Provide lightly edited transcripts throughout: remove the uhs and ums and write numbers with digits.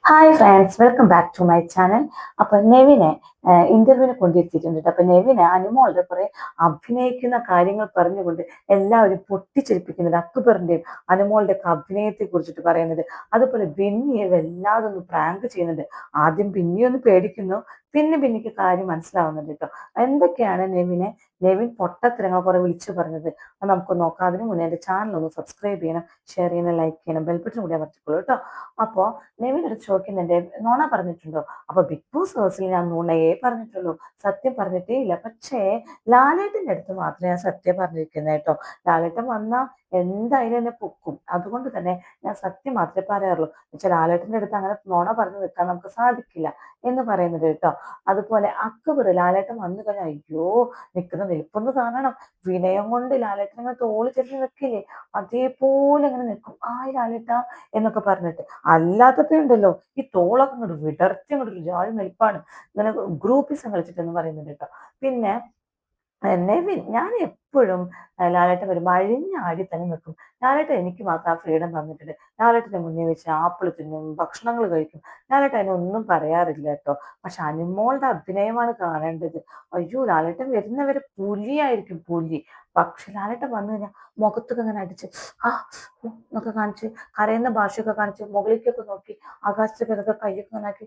Hi friends, welcome back to my channel. അപ്പൊ നെവിനെ ഇന്റർവ്യൂവിന് കൊണ്ടിരുത്തിയിട്ടുണ്ട് കേട്ടോ. അപ്പൊ നെവിനെ അനുമോളുടെ കുറെ അഭിനയിക്കുന്ന കാര്യങ്ങൾ പറഞ്ഞുകൊണ്ട് എല്ലാവരും പൊട്ടിച്ചിരിപ്പിക്കുന്നത്, അക്ബറിന്റെയും അനുമോളുടെ ഒക്കെ അഭിനയത്തെ കുറിച്ചിട്ട് പറയുന്നത്, അതുപോലെ ബിന്നിയെ വല്ലാതെ ഒന്ന് പ്രാങ്ക് ചെയ്യുന്നുണ്ട്. ആദ്യം ബിന്നി ഒന്ന് പേടിക്കുന്നു, പിന്നെ ബിന്നിക്ക് കാര്യം മനസ്സിലാവുന്നുണ്ട് കേട്ടോ. എന്തൊക്കെയാണ് നെവിൻ പൊട്ടത്തരങ്ങൾ കുറെ വിളിച്ചു പറഞ്ഞത്, അത് നമുക്ക് നോക്കാം. അതിനു മുന്നേ എന്റെ ചാനൽ ഒന്ന് സബ്സ്ക്രൈബ് ചെയ്യണം, ഷെയർ ചെയ്യണം, ലൈക്ക് ചെയ്യണം, ബെൽബട്ടൺ കൂടി അമർത്തിക്കോളൂ കേട്ടോ. അപ്പോ നെവിൻ എടുത്ത് ചോദിക്കുന്നുണ്ട്, നുണ പറഞ്ഞിട്ടുണ്ടോ? അപ്പൊ ബിഗ് ബോസ് ഹൗസിൽ ഞാൻ നുണയെ പറഞ്ഞിട്ടുള്ളൂ, സത്യം പറഞ്ഞിട്ടേ ഇല്ല. പക്ഷേ ലാലേട്ടന്റെ അടുത്ത് മാത്രമേ ഞാൻ സത്യം പറഞ്ഞിരിക്കുന്നത് കേട്ടോ. ലാലേട്ടൻ വന്നാ എന്തായാലും എന്നെ പൊക്കും, അതുകൊണ്ട് തന്നെ ഞാൻ സത്യം മാത്രമേ പറയാറുള്ളൂ. പക്ഷെ ലാലേട്ടന്റെ അടുത്ത് അങ്ങനെ നുണ പറഞ്ഞു നിൽക്കാൻ നമുക്ക് സാധിക്കില്ല എന്ന് പറയുന്നത് കേട്ടോ. അതുപോലെ അക്ബർ ലാലേട്ടൻ വന്നു കഴിഞ്ഞാൽ അയ്യോ നിൽക്കുന്ന നിൽപ്പൊന്ന് കാണണം, വിനയം കൊണ്ട് ലാലേട്ടൻ ഇങ്ങനെ തോളി ചെന്ന് നിൽക്കില്ലേ, അതേപോലെ ഇങ്ങനെ നിൽക്കും, ആയി ലാലേട്ട എന്നൊക്കെ പറഞ്ഞിട്ട്. അല്ലാത്തപ്പോ ഉണ്ടല്ലോ ഈ തോളൊക്കെ ഇങ്ങോട്ട് വിടർത്തി അങ്ങോട്ട് ഒരു ജാതി നിൽപ്പാണ്, ഇങ്ങനെ ഗ്രൂപ്പിസം കളിച്ചിട്ടെന്ന് പറയുന്നുണ്ട് കേട്ടോ. പിന്നെ നെവിൻ, ഞാൻ എപ്പോഴും ലാലേട്ടൻ വരുമ്പോൾ അഴിഞ്ഞാടി തന്നെ നിൽക്കും. ലാലേട്ടൻ എനിക്ക് മാത്രം ആ ഫ്രീഡം തന്നിട്ടുണ്ട്. ലാലേട്ടന്റെ മുന്നിൽ വെച്ച് ആപ്പിൾ തിന്നും, ഭക്ഷണങ്ങൾ കഴിക്കും. ലാലേട്ടൻ അതിനൊന്നും പറയാറില്ല കേട്ടോ. പക്ഷെ അനുമോളുടെ അഭിനയമാണ് കാണേണ്ടത്. അയ്യോ, ലാലേട്ടൻ വരുന്നവരെ പുലിയായിരിക്കും, പുലി. പക്ഷെ ലാലേട്ടൻ വന്നു കഴിഞ്ഞാൽ മുഖത്തൊക്കെ ഇങ്ങനെ അടിച്ച് ആ എന്നൊക്കെ കാണിച്ച്, കരയുന്ന ഭാഷയൊക്കെ കാണിച്ച്, മുകളിലേക്കൊക്കെ നോക്കി, ആകാശത്തൊക്കെ കൈയൊക്കെ ഇങ്ങനെ ആക്കി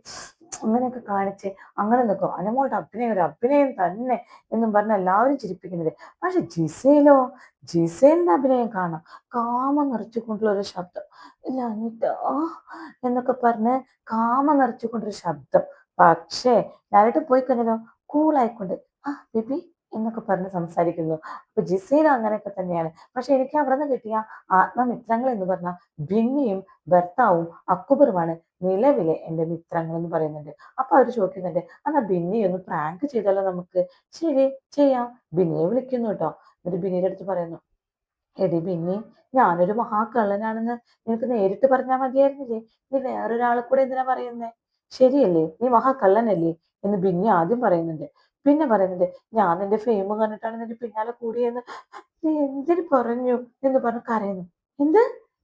അങ്ങനെയൊക്കെ കാണിച്ച് അങ്ങനെ നിൽക്കും. അനുമോളുടെ അഭിനയം ഒരു അഭിനയം തന്നെ എന്നും പറഞ്ഞ് എല്ലാവരും ചിരിപ്പിക്കുന്നത്. പക്ഷെ ജിസേലിന്റെ അഭിനയം കാണാം, കാമം നിറച്ചുകൊണ്ടുള്ള ഒരു ശബ്ദം, ഇല്ല അനിത എന്നൊക്കെ പറഞ്ഞ് കാമം നിറച്ചുകൊണ്ടൊരു ശബ്ദം. പക്ഷേ ലാലേട്ടൻ പോയി കഴിഞ്ഞാലോ കൂളായിക്കൊണ്ട് ബേബി എന്നൊക്കെ പറഞ്ഞ് സംസാരിക്കുന്നു. അപ്പൊ ജിസേലും അങ്ങനെയൊക്കെ തന്നെയാണ്. പക്ഷെ എനിക്ക് അവിടെ നിന്ന് കിട്ടിയ ആത്മമിത്രങ്ങൾ എന്ന് പറഞ്ഞാൽ ബിന്നിയും ഭർത്താവും അക്ബറുമാണ് നിലവിലെ എന്റെ മിത്രങ്ങൾ എന്ന് പറയുന്നുണ്ട്. അപ്പൊ അവര് ചോദിക്കുന്നുണ്ട്, എന്നാ ബിന്നി ഒന്ന് പ്രാങ്ക് ചെയ്താലോ നമുക്ക്? ശരി, ചെയ്യാം. ബിന്നിയെ വിളിക്കുന്നു കേട്ടോ. എന്നിട്ട് ബിന്നിയുടെ അടുത്ത് പറയുന്നു, എടി ബിന്നി, ഞാനൊരു മഹാകള്ളനാണെന്ന് നിനക്ക് നേരിട്ട് പറഞ്ഞാൽ മതിയായിരുന്നില്ലേ? നീ വേറൊരാളെ കൂടെ എന്തിനാ പറയുന്നേ? ശരിയല്ലേ, നീ മഹാകള്ളനല്ലേ എന്ന് ബിന്നി ആദ്യം പറയുന്നുണ്ട്. പിന്നെ പറയുന്നുണ്ട്, ഞാൻ നിന്റെ ഫെയിം കണ്ടിട്ടാണ് നിന്റെ പിന്നാലെ കൂടിയെന്ന് നീ എന്തിനു പറഞ്ഞു എന്ന് പറഞ്ഞ് കരയുന്നു. എന്ത്,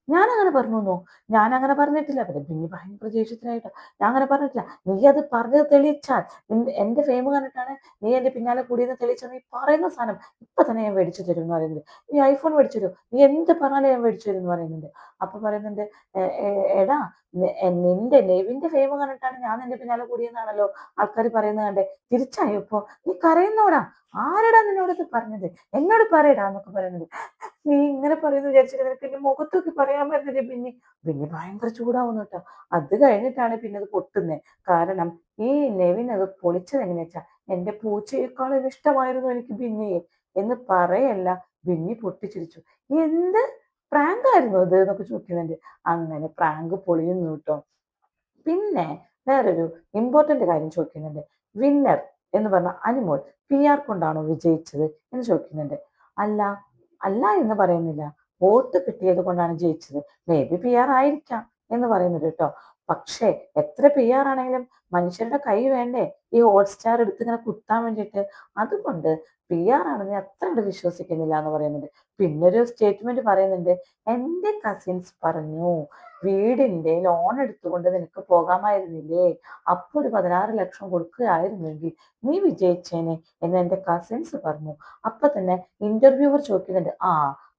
ഞാൻ അങ്ങനെ പറഞ്ഞോ? ഞാൻ അങ്ങനെ പറഞ്ഞിട്ടില്ല. പിന്നെ ബിന്നി ഭയങ്കര ദേഷ്യത്തിലായിട്ടോ, ഞാൻ അങ്ങനെ പറഞ്ഞിട്ടില്ല. നീ അത് പറഞ്ഞത് തെളിയിച്ചാൽ, എന്റെ ഫെയിം കണ്ടിട്ടാണ് നീ എന്റെ പിന്നാലെ കൂടിയെന്ന് തെളിയിച്ചാൽ, നീ പറയുന്ന സാധനം ഇപ്പൊ തന്നെ ഞാൻ മേടിച്ചു തരും എന്ന് പറയുന്നുണ്ട്. നീ ഐഫോൺ മേടിച്ചു തരും, നീ എന്ത് പറഞ്ഞാലും ഞാൻ മേടിച്ചു തരും എന്ന് പറയുന്നുണ്ട്. അപ്പൊ പറയുന്നുണ്ട്, എടാ നിന്റെ നെവിന്റെ ഫെയിം കണ്ടിട്ടാണ് ഞാൻ നിന്റെ പിന്നാലെ കൂടിയെന്നാണല്ലോ ആൾക്കാർ പറയുന്നത് കണ്ടേ, തിരിച്ചായോ ഇപ്പൊ? നീ കരയുന്നോടാ? ആരെടാ നിന്നോട് ഇത് പറഞ്ഞത്? എന്നോട് പറയടാ എന്നൊക്കെ പറയുന്നത്. നീ ഇങ്ങനെ പറയുന്നു വിചാരിച്ചിട്ട് നിനക്ക് എന്റെ മുഖത്തൊക്കെ പറയാൻ പറ്റുന്നില്ല. പിന്നെ പിന്നെ ഭയങ്കര ചൂടാവുന്നു കേട്ടോ. അത് കഴിഞ്ഞിട്ടാണ് പിന്നെ അത് പൊട്ടുന്നത്. കാരണം ഈ നെവിൻ അത് പൊളിച്ചത് എങ്ങനെയാ വെച്ചാ, എന്റെ പൂച്ചയെക്കാളും ഇഷ്ടമായിരുന്നു എനിക്ക് ബിന്നിയെ എന്ന് പറയല്ല, ബിന്നി പൊട്ടിച്ചിരിച്ചു. എന്ത് പ്രാങ്ക് ആയിരുന്നു അത് എന്നൊക്കെ ചോദിക്കുന്നുണ്ട്. അങ്ങനെ പ്രാങ്ക് പൊളിയുന്നു കേട്ടോ. പിന്നെ വേറൊരു ഇമ്പോർട്ടന്റ് കാര്യം ചോദിക്കുന്നുണ്ട്. വിന്നർ എന്ന് പറഞ്ഞ അനുമോൾ PR കൊണ്ടാണോ വിജയിച്ചത് എന്ന് ചോദിക്കുന്നുണ്ട്. അല്ല, അല്ല എന്ന് പറയുന്നില്ല. വോട്ട് കിട്ടിയത് കൊണ്ടാണ് ജയിച്ചത്. മേ ബി PR ആയിരിക്കാം എന്ന് പറയുന്നത് കേട്ടോ. പക്ഷേ എത്ര PR ആണെങ്കിലും മനുഷ്യരുടെ കൈ വേണ്ടേ ഈ ഹോട്ട്സ്റ്റാർ എടുത്ത് ഇങ്ങനെ കുത്താൻ വേണ്ടിയിട്ട്? അതുകൊണ്ട് PR ആണെന്ന് അത്ര കണ്ട് വിശ്വസിക്കുന്നില്ല എന്ന് പറയുന്നുണ്ട്. പിന്നൊരു സ്റ്റേറ്റ്മെന്റ് പറയുന്നുണ്ട്, എന്റെ കസിൻസ് പറഞ്ഞു വീടിന്റെ ലോൺ എടുത്തുകൊണ്ട് നിനക്ക് പോകാമായിരുന്നില്ലേ, അപ്പൊ ഒരു 16 ലക്ഷം കൊടുക്കുകയായിരുന്നെങ്കിൽ നീ വിജയിച്ചേനെ എന്ന് എന്റെ കസിൻസ് പറഞ്ഞു. അപ്പൊ തന്നെ ഇന്റർവ്യൂവർ ചോദിക്കുന്നുണ്ട്,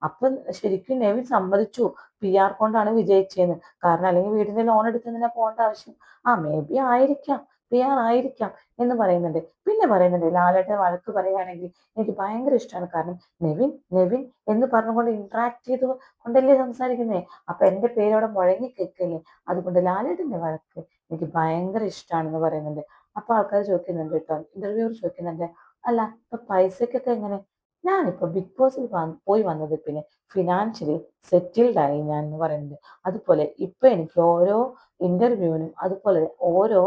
അപ്പൊ ശരിക്കും നെവിൻ സമ്മതിച്ചു PR കൊണ്ടാണ് വിജയിച്ചതെന്ന്, കാരണം അല്ലെങ്കിൽ വീടിന്റെ ലോൺ എടുത്തതിനാ പോകേണ്ട ആവശ്യം? മേ ബി ആയിരിക്കാം, PR ആയിരിക്കാം എന്ന് പറയുന്നുണ്ട്. പിന്നെ പറയുന്നുണ്ട്, ലാലേട്ടൻ വഴക്ക് പറയുകയാണെങ്കിൽ എനിക്ക് ഭയങ്കര ഇഷ്ടമാണ്, കാരണം നെവിൻ നെവിൻ എന്ന് പറഞ്ഞുകൊണ്ട് ഇന്ററാക്ട് ചെയ്ത് കൊണ്ടല്ലേ സംസാരിക്കുന്നേ, അപ്പൊ എന്റെ പേര് അവിടെ മുഴങ്ങി കേൾക്കല്ലേ, അതുകൊണ്ട് ലാലേട്ടന്റെ വഴക്ക് എനിക്ക് ഭയങ്കര ഇഷ്ടമാണെന്ന് പറയുന്നുണ്ട്. അപ്പൊ ആൾക്കാർ ചോദിക്കുന്നുണ്ട് കേട്ടോ, ഇന്റർവ്യൂവർ ചോദിക്കുന്നുണ്ട്, അല്ല ഇപ്പൊ പൈസക്കൊക്കെ എങ്ങനെ? ഞാനിപ്പോ ബിഗ് ബോസിൽ പോയി വന്നത് പിന്നെ ഫിനാൻഷ്യലി സെറ്റിൽഡ് ആയി ഞാൻ എന്ന് പറയുന്നുണ്ട്. അതുപോലെ ഇപ്പൊ എനിക്ക് ഓരോ ഇന്റർവ്യൂവിനും അതുപോലെ ഓരോ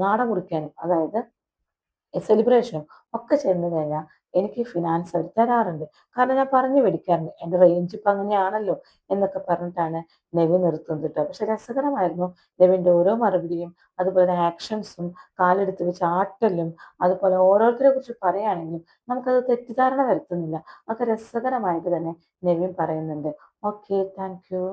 നാടൻ കുറിക്കാനും, അതായത് സെലിബ്രേഷനും ഒക്കെ ചെന്ന് കഴിഞ്ഞാൽ എനിക്ക് ഫിനാൻസ് അവർ തരാറുണ്ട്. കാരണം ഞാൻ പറഞ്ഞു പഠിക്കാറുണ്ട്, എൻ്റെ റേഞ്ച് ഇപ്പം അങ്ങനെയാണല്ലോ എന്നൊക്കെ പറഞ്ഞിട്ടാണ് നെവിൻ നിർത്തുന്നത് കേട്ടോ. പക്ഷെ രസകരമായിരുന്നു നെവിൻ്റെ ഓരോ മറുപടിയും, അതുപോലെ ആക്ഷൻസും, കാലെടുത്ത് വെച്ച് ആട്ടലും, അതുപോലെ ഓരോരുത്തരെ കുറിച്ച് പറയുകയാണെങ്കിലും നമുക്കത് തെറ്റിദ്ധാരണ വരുത്തുന്നില്ല. അതൊക്കെ രസകരമായിട്ട് തന്നെ നെവിൻ പറയുന്നുണ്ട്. Okay, thank you.